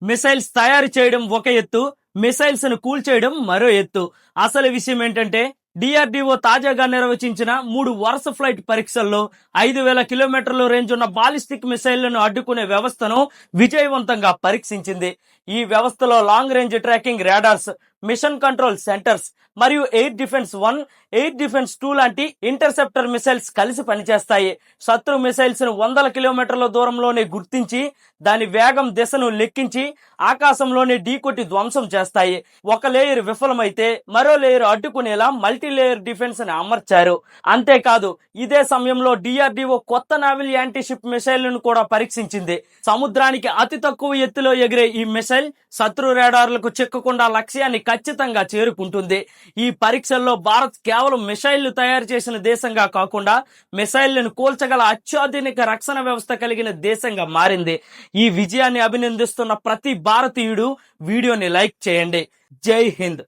Missiles తయారు చేయడం ఒక ఎత్తు, మిసైల్స్ ను కూల్చేయడం మరో ఎత్తు. అసలు విషయం ఏంటంటే డిఆర్డిఓ తాజాగా నిర్వచించిన 3 వరుస ఫ్లైట్ పరీక్షల్లో 5,000 కిలోమీటర్ల రేంజ్ ఉన్న బాలిస్టిక్ మిసైళ్లను అడ్డుకునే వ్యవస్థను విజయవంతంగా పరీక్షించింది. ఈ వ్యవస్థలో long range tracking radars, mission control centres మరియు ఎయిర్ డిఫెన్స్ 1, ఎయిర్ డిఫెన్స్ 2 లాంటి ఇంటర్సెప్టర్ మిసైల్స్ కలిసి పనిచేస్తాయి. శత్రు మిసైల్స్ ను 100 కిలోమీటర్ల దూరంలోనే గుర్తించి దాని వేగం దిశను లెక్కించి ఆకాశంలోనే ఢీకొట్టి ధ్వంసం చేస్తాయి. ఒక లేయర్ విఫలమైతే మరో లేయర్ అడ్డుకునేలా మల్టీ లేయర్ డిఫెన్స్ ని అమర్చారు. అంతేకాదు ఇదే సమయంలో డిఆర్డిఓ కొత్త నావల్ యాంటీషిప్ మిసైల్ ను కూడా పరీక్షించింది. సముద్రానికి అతి తక్కువ ఎత్తులో ఎగిరే ఈ మిసైల్ శత్రు రాడార్లకు చిక్కకుండా లక్ష్యాన్ని ఖచ్చితంగా చేరుకుంటుంది. ఈ పరీక్షల్లో భారత్ కేవలం మిసైళ్లు తయారు చేసిన దేశంగా కాకుండా మిసైళ్లను కూల్చగల అత్యాధునిక రక్షణ వ్యవస్థ కలిగిన దేశంగా మారింది. ఈ విజయాన్ని అభినందిస్తున్న ప్రతి భారతీయుడు వీడియోని లైక్ చేయండి. జై హింద్.